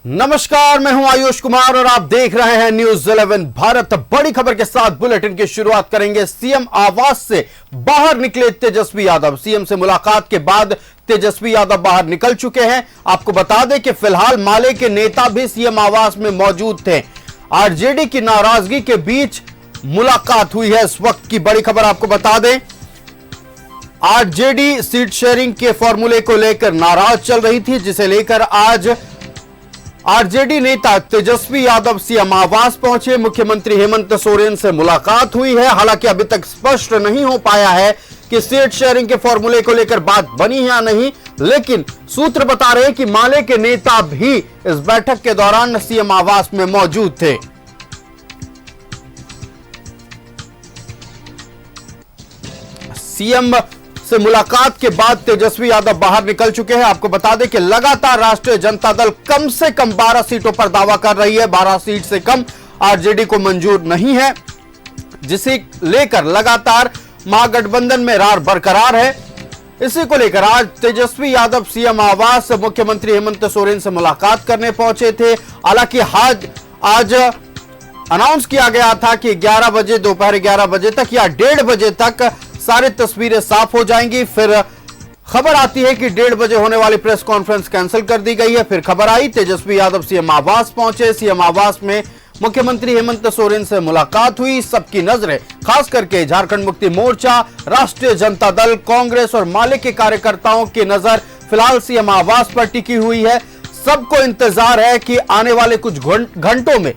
नमस्कार, मैं हूं आयुष कुमार और आप देख रहे हैं न्यूज 11 भारत। बड़ी खबर के साथ बुलेटिन की शुरुआत करेंगे। सीएम आवास से बाहर निकले तेजस्वी यादव। सीएम से मुलाकात के बाद तेजस्वी यादव बाहर निकल चुके हैं। आपको बता दें कि फिलहाल माले के नेता भी सीएम आवास में मौजूद थे। आरजेडी की नाराजगी के बीच मुलाकात हुई है। इस वक्त की बड़ी खबर आपको बता दें, आरजेडी सीट शेयरिंग के फॉर्मूले को लेकर नाराज चल रही थी, जिसे लेकर आज आरजेडी नेता तेजस्वी यादव सीएम आवास पहुंचे। मुख्यमंत्री हेमंत सोरेन से मुलाकात हुई है। हालांकि अभी तक स्पष्ट नहीं हो पाया है कि सीट शेयरिंग के फॉर्मूले को लेकर बात बनी है या नहीं, लेकिन सूत्र बता रहे हैं कि माले के नेता भी इस बैठक के दौरान सीएम आवास में मौजूद थे। सीएम से मुलाकात के बाद तेजस्वी यादव बाहर निकल चुके हैं। आपको बता दें कि लगातार राष्ट्रीय जनता दल कम से कम 12 सीटों पर दावा कर रही है। 12 सीट से कम आरजेडी को मंजूर नहीं है, जिसे लेकर लगातार महागठबंधन में रार बरकरार है। इसी को लेकर आज तेजस्वी यादव सीएम आवास मुख्यमंत्री हेमंत सोरेन से मुलाकात करने पहुंचे थे। हालांकि आज अनाउंस किया गया था कि 11 बजे, दोपहर 11 बजे तक या 1:30 बजे तक सारी तस्वीरें साफ हो जाएंगी। फिर खबर आती है कि 1:30 बजे होने वाली प्रेस कॉन्फ्रेंस कैंसिल कर दी गई है। फिर खबर आई तेजस्वी यादव सीएम आवास पहुंचे। सीएम आवास में मुख्यमंत्री हेमंत सोरेन से मुलाकात हुई। सबकी नजरें खास करके झारखंड मुक्ति मोर्चा, राष्ट्रीय जनता दल, कांग्रेस और माले के कार्यकर्ताओं की नजर फिलहाल सीएम आवास पर टिकी हुई है। सबको इंतजार है कि आने वाले कुछ घंटों में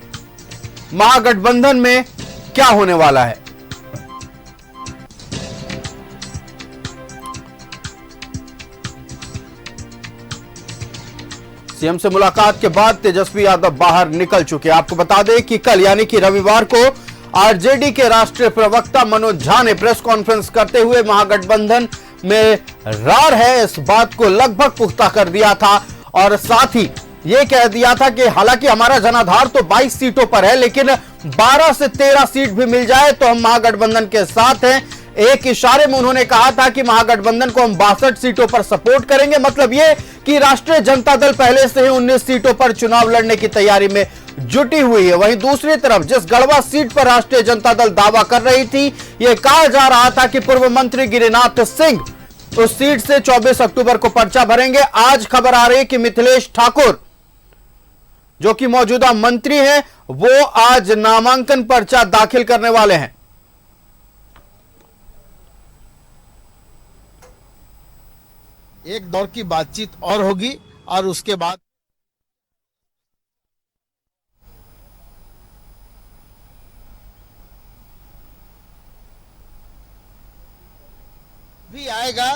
महागठबंधन में क्या होने वाला है। सीएम से मुलाकात के बाद तेजस्वी यादव बाहर निकल चुके। आपको बता दें कि कल यानी कि रविवार को आरजेडी के राष्ट्रीय प्रवक्ता मनोज झा ने प्रेस कॉन्फ्रेंस करते हुए महागठबंधन में रार है इस बात को लगभग पुख्ता कर दिया था और साथ ही यह कह दिया था कि हालांकि हमारा जनाधार तो 22 सीटों पर है, लेकिन 12 से 13 सीट भी मिल जाए तो हम महागठबंधन के साथ हैं। एक इशारे में उन्होंने कहा था कि महागठबंधन को हम 62 सीटों पर सपोर्ट करेंगे। मतलब यह कि राष्ट्रीय जनता दल पहले से ही 19 सीटों पर चुनाव लड़ने की तैयारी में जुटी हुई है। वहीं दूसरी तरफ जिस गढ़वा सीट पर राष्ट्रीय जनता दल दावा कर रही थी, यह कहा जा रहा था कि पूर्व मंत्री गिरिनाथ सिंह उस सीट से 24 अक्टूबर को पर्चा भरेंगे। आज खबर आ रही है कि मिथिलेश ठाकुर जो कि मौजूदा मंत्री हैं, वो आज नामांकन पर्चा दाखिल करने वाले हैं। एक दौर की बातचीत और होगी और उसके बाद भी आएगा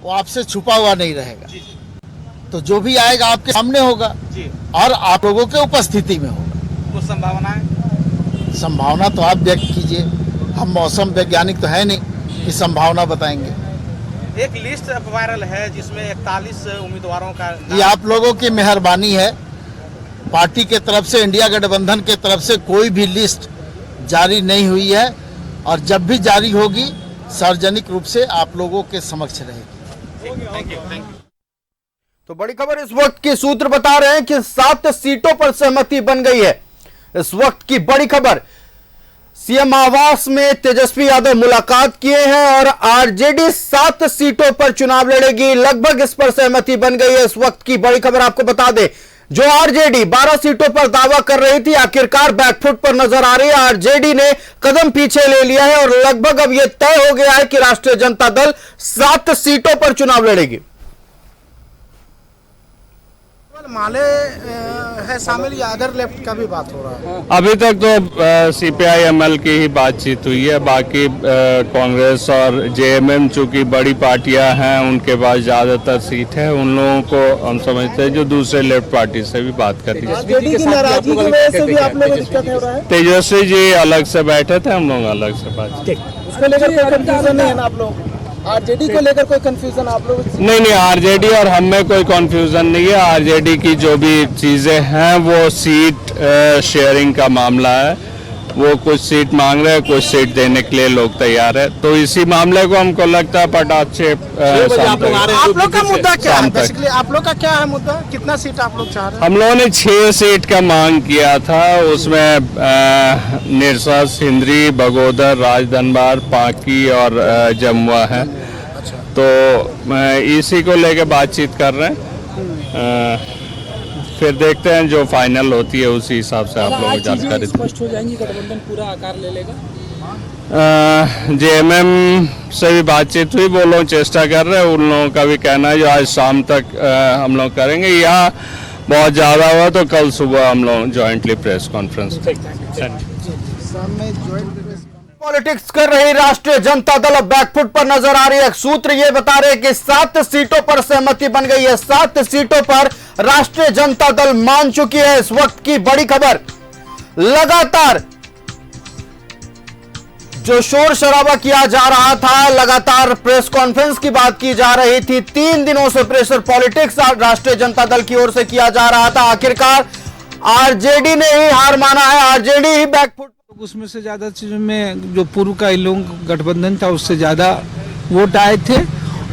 वो आपसे छुपा हुआ नहीं रहेगा। तो जो भी आएगा आपके सामने होगा और आप लोगों के उपस्थिति में होगा। कुछ संभावना तो आप व्यक्त कीजिए। हम मौसम वैज्ञानिक तो है नहीं कि संभावना बताएंगे। एक लिस्ट वायरल है जिसमें 41 उम्मीदवारों का ये आप लोगों की मेहरबानी है। पार्टी के तरफ से, इंडिया गठबंधन के तरफ से कोई भी लिस्ट जारी नहीं हुई है और जब भी जारी होगी सार्वजनिक रूप से आप लोगों के समक्ष रहेगी। Thank you. तो बड़ी खबर इस वक्त के सूत्र बता रहे हैं कि 7 सीटों पर सहमति बन गई है। इस वक्त की बड़ी खबर, सीएम आवास में तेजस्वी यादव मुलाकात किए हैं और आरजेडी 7 सीटों पर चुनाव लड़ेगी। लगभग इस पर सहमति बन गई है। इस वक्त की बड़ी खबर आपको बता दें, जो आरजेडी 12 सीटों पर दावा कर रही थी, आखिरकार बैकफुट पर नजर आ रही है। आरजेडी ने कदम पीछे ले लिया है और लगभग अब यह तय हो गया है कि राष्ट्रीय जनता दल 7 सीटों पर चुनाव लड़ेगी। माले है शामिल या अदर लेफ्ट का भी बात हो रहा है? अभी तक तो सीपीआई-एमएल की ही बातचीत हुई है। बाकी कांग्रेस और जेएमएम चूंकि बड़ी पार्टियां हैं, उनके पास ज्यादातर सीट है। उन लोगों को हम समझते हैं जो दूसरे लेफ्ट पार्टी से भी बात कर रही है। तेजस्वी जी अलग से बैठे थे, हम लोग अलग से बात। उसको लेकर कोई कंफ्यूजन नहीं है ना आप लोग? आरजेडी को लेकर कोई कंफ्यूजन आप लोग? नहीं, आरजेडी और हम में कोई कंफ्यूजन नहीं है। आरजेडी की जो भी चीजें हैं वो सीट शेयरिंग का मामला है। वो कुछ सीट मांग रहे हैं, कुछ सीट देने के लिए लोग तैयार है। तो इसी मामले को हमको लगता है पटाख से आप लोग का मुद्दा क्या है? बेसिकली आप लोग का क्या है मुद्दा? कितना सीट आप लोग चाह रहे हैं? हम लोगों ने 6 सीट का मांग किया था। उसमें निरसा, सिंदरी, बगोदर, राजधनबार, पांकी और जमुआ है। तो इसी को लेकर बातचीत कर रहे हैं। फिर देखते हैं जो फाइनल होती है उसी हिसाब से आप लोगों को जानकारी स्पष्ट हो जाएंगी, गठबंधन पूरा आकार ले लेगा। जेएमएम से भी बातचीत हुई, वो लोग चेष्टा कर रहे हैं। उन लोगों का भी कहना है जो आज शाम तक हम लोग करेंगे, या बहुत ज़्यादा हुआ तो कल सुबह हम लोग जॉइंटली प्रेस कॉन्फ्रेंस। पॉलिटिक्स कर रही राष्ट्रीय जनता दल अब बैकफुट पर नजर आ रही है। सूत्र ये बता रहे हैं कि 7 सीटों पर सहमति बन गई है। 7 सीटों पर राष्ट्रीय जनता दल मान चुकी है। इस वक्त की बड़ी खबर, लगातार जो शोर शराबा किया जा रहा था, लगातार प्रेस कॉन्फ्रेंस की बात की जा रही थी, 3 दिनों से प्रेशर पॉलिटिक्स राष्ट्रीय जनता दल की ओर से किया जा रहा था। आखिरकार आरजेडी ने ही हार माना है। आरजेडी ही बैकफुट। उसमें से ज्यादा चीजों में जो पूर्व का इन लोगों का गठबंधन था उससे ज्यादा वोट आए थे,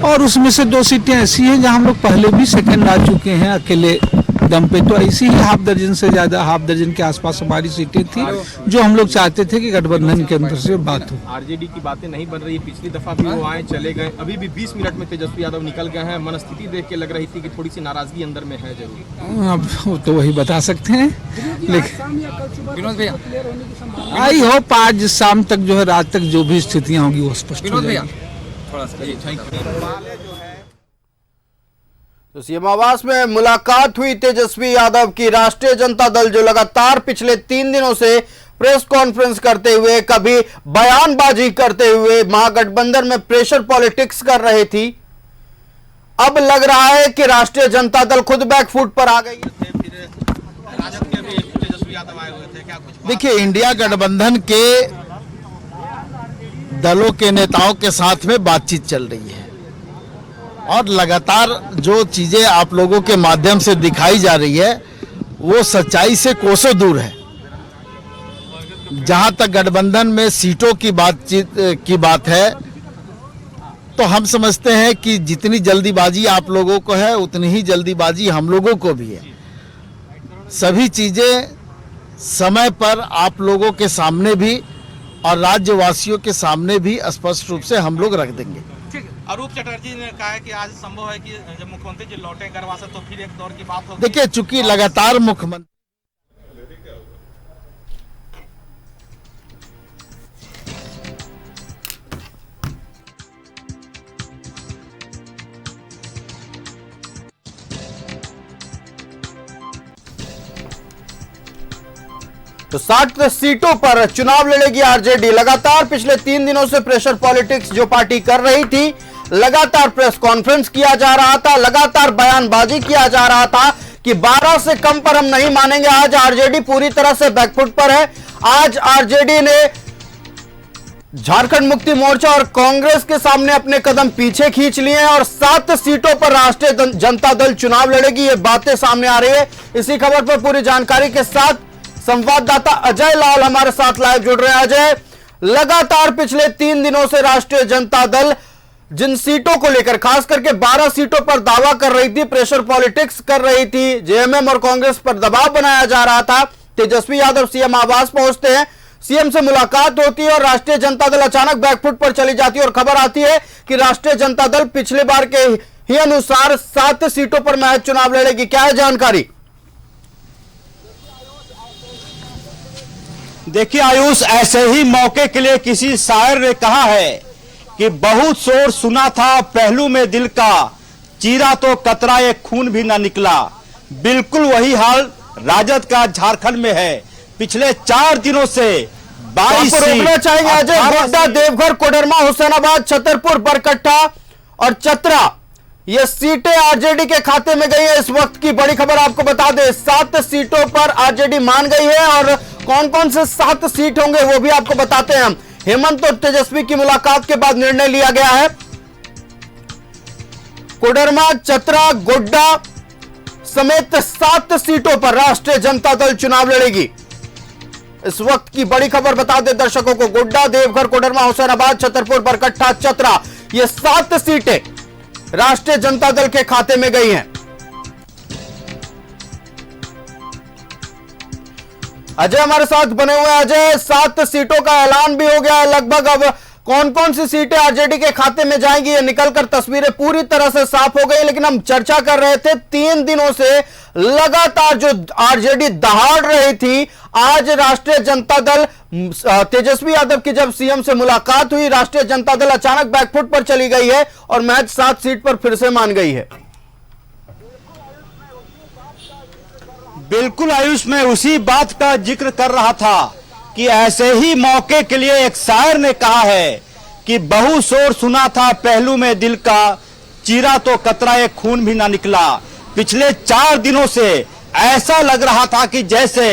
और उसमें से 2 सीटें ऐसी हैं जहां हम लोग पहले भी सेकंड आ चुके हैं अकेले दम पे। तो ऐसी ही हाफ दर्जन से ज्यादा, हाफ दर्जन के आसपास हमारी सीटें थी जो हम लोग चाहते थे कि गठबंधन के अंदर से बात हो। आरजेडी की बातें नहीं बन रही। पिछली दफा भी वो आए चले गए, अभी भी 20 मिनट में तेजस्वी यादव निकल गए हैं। मनस्थिति देख के लग रही थी कि थोड़ी सी नाराजगी अंदर में है जरूर। अब वो तो वही बता सकते हैं, लेकिन विनोद भैया, आई होप आज शाम तक जो है, रात तक जो भी स्थितियां होगी वो स्पष्ट हो जाएगी। थोड़ा सा तो सीएम आवास में मुलाकात हुई तेजस्वी यादव की। राष्ट्रीय जनता दल जो लगातार पिछले 3 दिनों से प्रेस कॉन्फ्रेंस करते हुए, कभी बयानबाजी करते हुए महागठबंधन में प्रेशर पॉलिटिक्स कर रही थी, अब लग रहा है कि राष्ट्रीय जनता दल खुद बैकफुट पर आ गई है। देखिए, इंडिया गठबंधन के दलों के नेताओं के साथ में बातचीत चल रही है, और लगातार जो चीजें आप लोगों के माध्यम से दिखाई जा रही है वो सच्चाई से कोसों दूर है। जहां तक गठबंधन में सीटों की बात है, तो हम समझते हैं कि जितनी जल्दीबाजी आप लोगों को है उतनी ही जल्दीबाजी हम लोगों को भी है। सभी चीजें समय पर आप लोगों के सामने भी और राज्यवासियों के सामने भी स्पष्ट रूप से हम लोग रख देंगे। अरूप चटर्जी ने कहा है कि आज संभव है कि जब मुख्यमंत्री जी लौटे गरवा से तो फिर एक दौर की बात होगी। देखिए, चूंकि लगातार मुख्यमंत्री तो 60 सीटों पर चुनाव लड़ेगी आरजेडी। लगातार पिछले 3 दिनों से प्रेशर पॉलिटिक्स जो पार्टी कर रही थी, लगातार प्रेस कॉन्फ्रेंस किया जा रहा था, लगातार बयानबाजी किया जा रहा था कि 12 से कम पर हम नहीं मानेंगे। आज आरजेडी पूरी तरह से बैकफुट पर है। आज आरजेडी ने झारखंड मुक्ति मोर्चा और कांग्रेस के सामने अपने कदम पीछे खींच लिए हैं, और 7 सीटों पर राष्ट्रीय जनता दल चुनाव लड़ेगी, ये बातें सामने आ रही है। इसी खबर पर पूरी जानकारी के साथ संवाददाता अजय लाल हमारे साथ लाइव जुड़ रहे हैं। अजय, लगातार पिछले 3 दिनों से राष्ट्रीय जनता दल जिन सीटों को लेकर, खास करके 12 सीटों पर दावा कर रही थी, प्रेशर पॉलिटिक्स कर रही थी, जेएमएम और कांग्रेस पर दबाव बनाया जा रहा था। तेजस्वी यादव सीएम आवास पहुंचते हैं, सीएम से मुलाकात होती है और राष्ट्रीय जनता दल अचानक बैकफुट पर चली जाती है, और खबर आती है कि राष्ट्रीय जनता दल पिछले बार के ही अनुसार 7 सीटों पर महज चुनाव लड़ेगी। क्या है जानकारी? देखिए आयुष, ऐसे ही मौके के लिए किसी शायर ने कहा है कि बहुत शोर सुना था पहलू में दिल का, चीरा तो कतरा एक खून भी ना निकला। बिल्कुल वही हाल राजद का झारखंड में है। पिछले 4 दिनों से 22 रोकना चाहेंगे अजय। गोड्डा, देवघर, कोडरमा, हुसैनाबाद, छतरपुर, बरकट्टा और चतरा, ये सीटें आरजेडी के खाते में गई है। इस वक्त की बड़ी खबर आपको बता दें, 7 सीटों पर आरजेडी मान गई है, और कौन कौन से 7 सीट होंगे वो भी आपको बताते हैं हम। हेमंत और तेजस्वी की मुलाकात के बाद निर्णय लिया गया है, कोडरमा, चतरा, गोड्डा समेत 7 सीटों पर राष्ट्रीय जनता दल चुनाव लड़ेगी। इस वक्त की बड़ी खबर बता दें दर्शकों को, गोड्डा, देवघर, कोडरमा, हुसैनाबाद, छतरपुर, बरकट्टा, चतरा, ये 7 सीटें राष्ट्रीय जनता दल के खाते में गई हैं। अजय हमारे साथ बने हुए हैं। अजय, 7 सीटों का ऐलान भी हो गया है लगभग। अब कौन कौन सी सीटें आरजेडी के खाते में जाएंगी, ये निकलकर तस्वीरें पूरी तरह से साफ हो गई। लेकिन हम चर्चा कर रहे थे 3 दिनों से लगातार जो आरजेडी दहाड़ रही थी, आज राष्ट्रीय जनता दल, तेजस्वी यादव की जब सीएम से मुलाकात हुई, राष्ट्रीय जनता दल अचानक बैकफुट पर चली गई है और मैच 7 सीट पर फिर से मान गई है। बिल्कुल आयुष, मैं उसी बात का जिक्र कर रहा था कि ऐसे ही मौके के लिए एक शायर ने कहा है कि बहु शोर सुना था पहलू में दिल का, चीरा तो कतरा एक खून भी ना निकला। पिछले 4 दिनों से ऐसा लग रहा था कि जैसे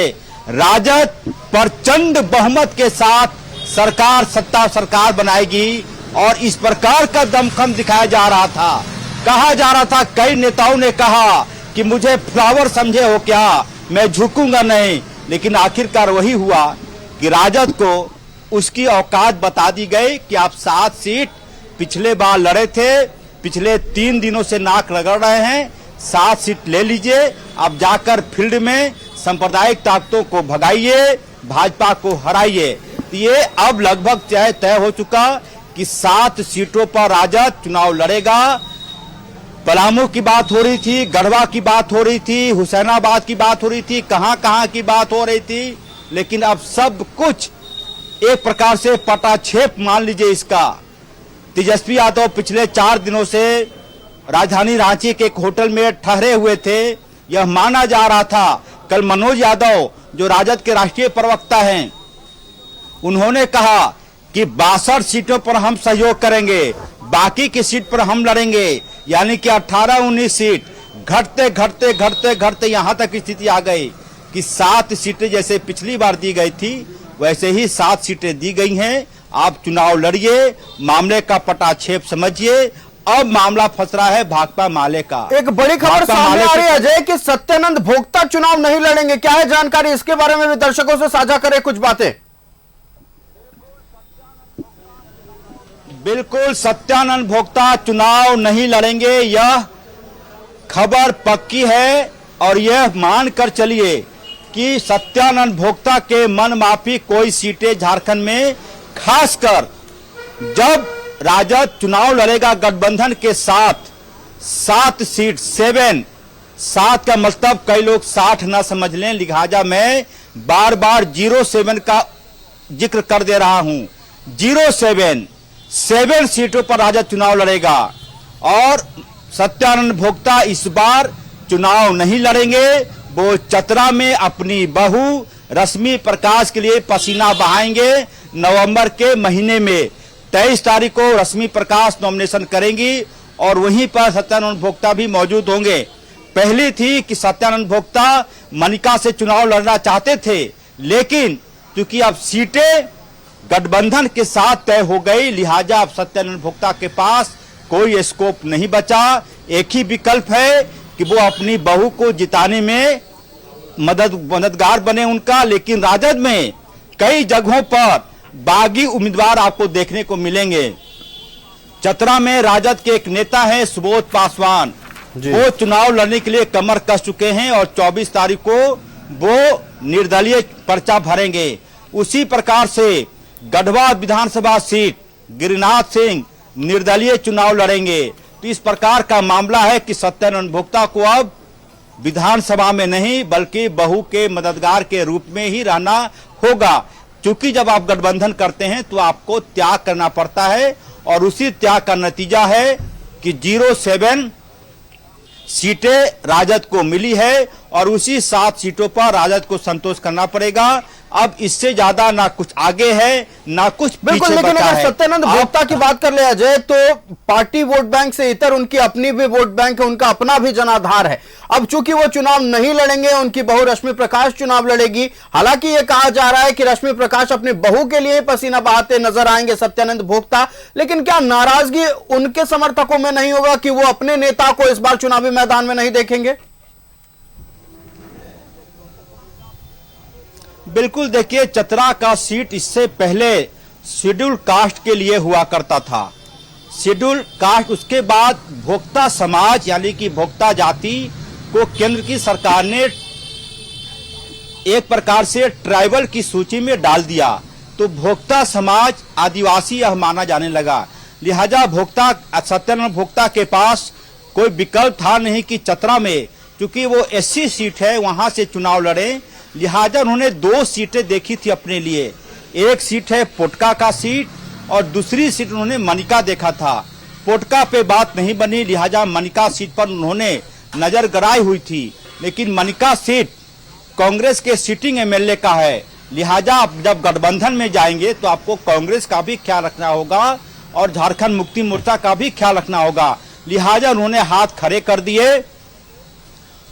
राजद प्रचंड बहुमत के साथ सत्ता सरकार बनाएगी और इस प्रकार का दमखम दिखाया जा रहा था। कहा जा रहा था, कई नेताओं ने कहा कि मुझे फ्लावर समझे हो क्या, मैं झुकूंगा नहीं। लेकिन आखिरकार वही हुआ कि राजद को उसकी औकात बता दी गई कि आप 7 सीट पिछले बार लड़े थे, पिछले 3 दिनों से नाक रगड़ रहे हैं, 7 सीट ले लीजिए। अब जाकर फील्ड में सांप्रदायिक ताकतों को भगाइए, भाजपा को हराइए। तो ये अब लगभग तय हो चुका कि 7 सीटों पर राजद चुनाव लड़ेगा। पलामू की बात हो रही थी, गढ़वा की बात हो रही थी, हुसैनाबाद की बात हो रही थी, कहां की बात हो रही थी, लेकिन अब सब कुछ एक प्रकार से पटाक्षेप मान लीजिए इसका। तेजस्वी यादव पिछले 4 दिनों से राजधानी रांची के एक होटल में ठहरे हुए थे। यह माना जा रहा था, कल मनोज यादव जो राजद के राष्ट्रीय प्रवक्ता हैं, उन्होंने कहा कि 62 सीटों पर हम सहयोग करेंगे, बाकी की सीट पर हम लड़ेंगे। यानी कि 18-19 सीट घटते यहां तक स्थिति आ गई कि 7 सीटें जैसे पिछली बार दी गई थी वैसे ही 7 सीटें दी गई हैं। आप चुनाव लड़िए, मामले का पटाक्षेप समझिए। अब मामला फंस रहा है भाकपा माले का। एक बड़ी खबर सामने आ रही है अजय कि सत्यानंद भोक्ता चुनाव नहीं लड़ेंगे, क्या है जानकारी, इसके बारे में भी दर्शकों से साझा करें कुछ बातें। बिल्कुल, सत्यानंद भोक्ता चुनाव नहीं लड़ेंगे, यह खबर पक्की है। और यह मानकर चलिए कि सत्यानंद भोक्ता के मन माफी कोई सीटें झारखंड में, खासकर जब राजद चुनाव लड़ेगा गठबंधन के साथ 7 सीट, 7 का मतलब कई लोग 60 न समझ लें, लिहाजा मैं बार बार 07 का जिक्र कर दे रहा हूं। 7 सीटों पर राजद चुनाव लड़ेगा और सत्यानंद भोक्ता इस बार चुनाव नहीं लड़ेंगे। वो चतरा में अपनी बहू रश्मि प्रकाश के लिए पसीना बहाएंगे। नवंबर के महीने में 23 तारीख को रश्मि प्रकाश नॉमिनेशन करेंगी और वहीं पर सत्यानंद भोक्ता भी मौजूद होंगे। पहली थी कि सत्यानंद भोक्ता मनिका से चुनाव लड़ना चाहते थे, लेकिन क्योंकि अब सीटें गठबंधन के साथ तय हो गई, लिहाजा अब सत्यानंद भोक्ता के पास कोई स्कोप नहीं बचा। एक ही विकल्प है कि वो अपनी बहू को जिताने में मददगार बने उनका। लेकिन राजद में कई जगहों पर बागी उम्मीदवार आपको देखने को मिलेंगे। चतरा में राजद के एक नेता हैं सुबोध पासवान, वो चुनाव लड़ने के लिए कमर कस चुके हैं और 24 तारीख को वो निर्दलीय पर्चा भरेंगे। उसी प्रकार से गढ़वा विधानसभा सीट गिरिनाथ सिंह निर्दलीय चुनाव लड़ेंगे। तो इस प्रकार का मामला है कि सत्यानंद भोक्ता को अब विधानसभा में नहीं बल्कि बहू के मददगार के रूप में ही रहना होगा, क्योंकि जब आप गठबंधन करते हैं तो आपको त्याग करना पड़ता है और उसी त्याग का नतीजा है कि 07 सीटें राजद को मिली है और उसी 7 सीटों पर राजद को संतोष करना पड़ेगा। अब इससे ज्यादा ना कुछ आगे है ना कुछ बिल्कुल, पीछे लेकिन बचा अगर है। सत्यानंद भोक्ता की बात कर ले अजय, तो पार्टी वोट बैंक से इतर उनकी अपनी भी वोट बैंक है, उनका अपना भी जनाधार है। अब चूंकि वो चुनाव नहीं लड़ेंगे, उनकी बहू रश्मि प्रकाश चुनाव लड़ेगी। हालांकि ये कहा जा रहा है कि रश्मि प्रकाश अपनी बहू के लिए पसीना बहाते नजर आएंगे सत्यानंद भोक्ता, लेकिन क्या नाराजगी उनके समर्थकों में नहीं होगा कि वो अपने नेता को इस बार चुनावी मैदान में नहीं देखेंगे? बिल्कुल देखिए, चतरा का सीट इससे पहले शेड्यूल कास्ट के लिए हुआ करता था। शेड्यूल कास्ट, उसके बाद भोक्ता समाज यानी कि भोक्ता जाति को केंद्र की सरकार ने एक प्रकार से ट्राइबल की सूची में डाल दिया, तो भोक्ता समाज आदिवासी यह माना जाने लगा। लिहाजा भोक्ता, सत्यानंद भोक्ता के पास कोई विकल्प था नहीं कि चतरा में, क्योंकि वो एससी सीट है, वहां से चुनाव लड़े। लिहाजा उन्होंने 2 सीटें देखी थी अपने लिए। एक सीट है पोटका का सीट और दूसरी सीट उन्होंने मनिका देखा था। पोटका पे बात नहीं बनी, लिहाजा मनिका सीट पर उन्होंने नजर गड़ाई हुई थी। लेकिन मनिका सीट कांग्रेस के सिटिंग एमएलए का है, लिहाजा आप जब गठबंधन में जाएंगे तो आपको कांग्रेस का भी ख्याल रखना होगा और झारखंड मुक्ति मोर्चा का भी ख्याल रखना होगा। लिहाजा उन्होंने हाथ खड़े कर दिए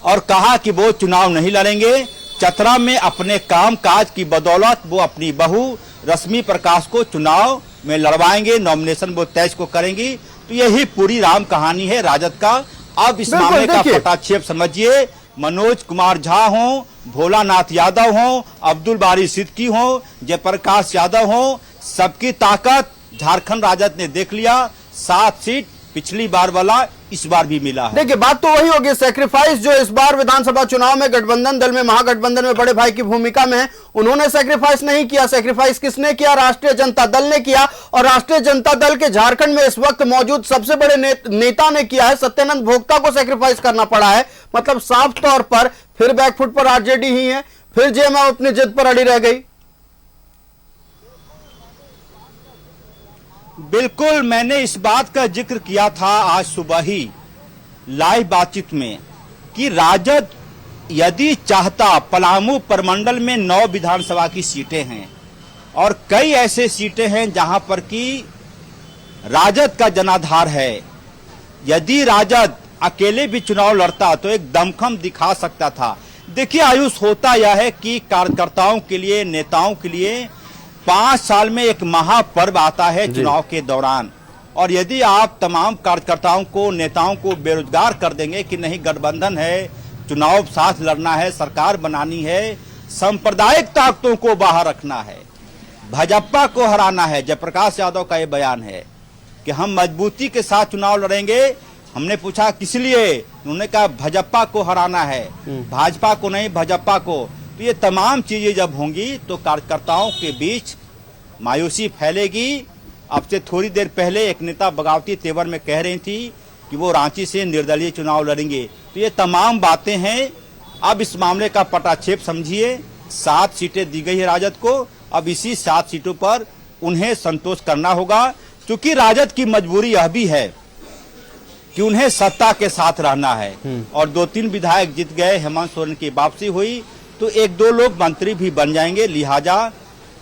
और कहा कि वो चुनाव नहीं लड़ेंगे। चतरा में अपने काम काज की बदौलत वो अपनी बहू रश्मि प्रकाश को चुनाव में लड़वाएंगे, नॉमिनेशन वो तय को करेंगी। तो यही पूरी राम कहानी है राजद का। अब इस मामले का पटाक्षेप समझिए, मनोज कुमार झा हो, भोलानाथ यादव हो, अब्दुल बारी सिद्दीकी हो, जयप्रकाश यादव हो, सबकी ताकत झारखंड राजद ने देख लिया। 7 सीट पिछली बार वाला इस बार भी मिला है। देखिए, बात तो वही होगी, सेक्रीफाइस जो इस बार विधानसभा चुनाव में गठबंधन दल में, महागठबंधन में बड़े भाई की भूमिका में है, उन्होंने सेक्रीफाइस नहीं किया। सेक्रीफाइस किसने किया? राष्ट्रीय जनता दल ने किया। और राष्ट्रीय जनता दल के झारखंड में इस वक्त मौजूद सबसे बड़े नेता ने किया है। सत्यानंद भोक्ता को सेक्रीफाइस करना पड़ा है। मतलब साफ तौर पर फिर बैकफुट पर आरजेडी ही है, फिर जेएमएम अपनी जिद पर अड़ी रह गई। बिल्कुल, मैंने इस बात का जिक्र किया था आज सुबह ही लाइव बातचीत में कि राजद यदि चाहता, पलामू प्रमंडल में 9 विधानसभा की सीटें हैं और कई ऐसे सीटें हैं जहां पर कि राजद का जनाधार है। यदि राजद अकेले भी चुनाव लड़ता तो एक दमखम दिखा सकता था। देखिए आयुष, होता यह है कि कार्यकर्ताओं के लिए, नेताओं के लिए 5 साल में एक महापर्व आता है चुनाव के दौरान। और यदि आप तमाम कार्यकर्ताओं को, नेताओं को बेरोजगार कर देंगे कि नहीं गठबंधन है, चुनाव साथ लड़ना है, सरकार बनानी है, सांप्रदायिक ताकतों को बाहर रखना है, भाजपा को हराना है। जयप्रकाश यादव का ये बयान है कि हम मजबूती के साथ चुनाव लड़ेंगे। हमने पूछा किस लिए, उन्होंने कहा भाजपा को हराना है, भाजपा को नहीं भाजपा को। तो ये तमाम चीजें जब होंगी तो कार्यकर्ताओं के बीच मायूसी फैलेगी। अब से थोड़ी देर पहले एक नेता बगावती तेवर में कह रही थी कि वो रांची से निर्दलीय चुनाव लड़ेंगे। तो ये तमाम बातें हैं। अब इस मामले का पटाक्षेप समझिए, 7 सीटें दी गई है राजद को। अब इसी 7 सीटों पर उन्हें संतोष करना होगा, क्योंकि राजद की मजबूरी यह भी है कि उन्हें सत्ता के साथ रहना है। और 2-3 विधायक जीत गए, हेमंत सोरेन की वापसी हुई तो 1-2 लोग मंत्री भी बन जाएंगे। लिहाजा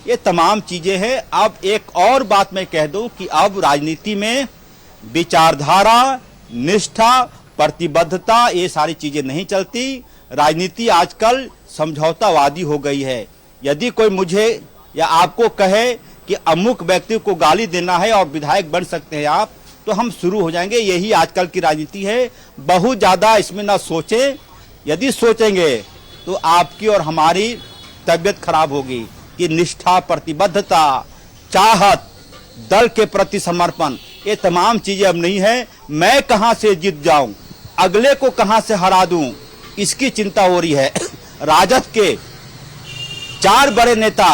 ये तमाम चीजें हैं। अब एक और बात मैं कह दूं कि अब राजनीति में विचारधारा, निष्ठा, प्रतिबद्धता, ये सारी चीजें नहीं चलती। राजनीति आजकल समझौतावादी हो गई है। यदि कोई मुझे या आपको कहे कि अमुक व्यक्ति को गाली देना है और विधायक बन सकते हैं आप, तो हम शुरू हो जाएंगे। यही आजकल की राजनीति है। बहुत ज्यादा इसमें ना सोचें। यदि सोचेंगे तो आपकी और हमारी तबीयत खराब होगी। कि निष्ठा, प्रतिबद्धता, चाहत, दल के प्रति समर्पण, ये तमाम चीजें अब नहीं है। मैं कहां से जीत जाऊं, अगले को कहां से हरा दूं, इसकी चिंता हो रही है। राजद के 4 बड़े नेता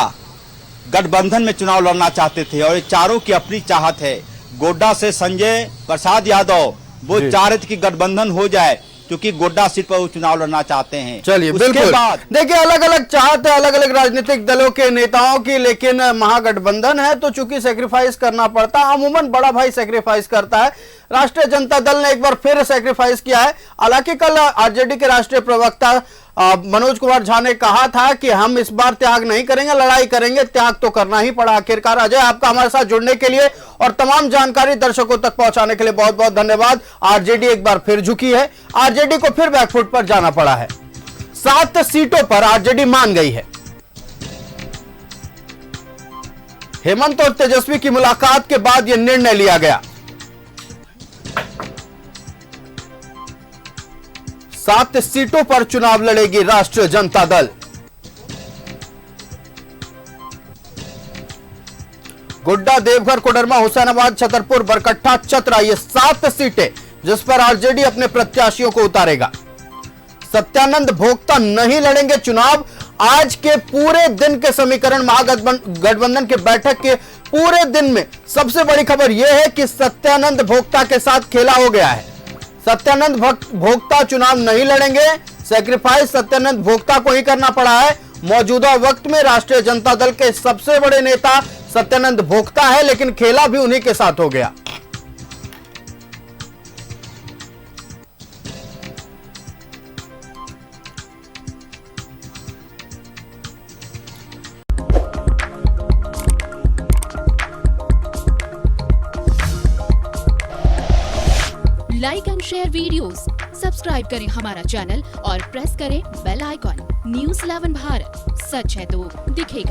गठबंधन में चुनाव लड़ना चाहते थे और ये चारों की अपनी चाहत है। गोड्डा से संजय प्रसाद यादव वो चाह रहे थे कि गठबंधन हो जाए, क्योंकि गोड्डा सीट पर वो चुनाव लड़ना चाहते हैं। चलिए, बिल्कुल। देखिए, अलग अलग चाहत है अलग अलग राजनीतिक दलों के नेताओं की, लेकिन महागठबंधन है तो चूंकि सेक्रीफाइस करना पड़ता है। अमूमन बड़ा भाई सेक्रीफाइस करता है। राष्ट्रीय जनता दल ने एक बार फिर सेक्रीफाइस किया है। हालांकि कल आरजेडी के राष्ट्रीय प्रवक्ता मनोज कुमार झा ने कहा था कि हम इस बार त्याग नहीं करेंगे, लड़ाई करेंगे। त्याग तो करना ही पड़ा आखिरकार। अजय, आपका हमारे साथ जुड़ने के लिए और तमाम जानकारी दर्शकों तक पहुंचाने के लिए बहुत बहुत धन्यवाद। आरजेडी एक बार फिर झुकी है, आरजेडी को फिर बैकफुट पर जाना पड़ा है। 7 सीटों पर आरजेडी मान गई है। हेमंत और तेजस्वी की मुलाकात के बाद यह निर्णय लिया गया। 7 सीटों पर चुनाव लड़ेगी राष्ट्रीय जनता दल। गोड्डा, देवघर, कोडरमा, हुसैनाबाद, छतरपुर, बरकट्टा, चतरा, ये 7 सीटें जिस पर आरजेडी अपने प्रत्याशियों को उतारेगा। सत्यानंद भोक्ता नहीं लड़ेंगे चुनाव। आज के पूरे दिन के समीकरण महागठबंधन के बैठक के पूरे दिन में सबसे बड़ी खबर यह है कि सत्यानंद भोक्ता के साथ खेला हो गया है। सत्यानंद भोक्ता चुनाव नहीं लड़ेंगे। सैक्रिफाइस सत्यानंद भोक्ता को ही करना पड़ा है। मौजूदा वक्त में राष्ट्रीय जनता दल के सबसे बड़े नेता सत्यानंद भोक्ता है, लेकिन खेला भी उन्हीं के साथ हो गया। Like and share videos, subscribe करें हमारा चैनल और प्रेस करें बेल आइकॉन। न्यूज़ 11 भारत, सच है तो दिखेगा।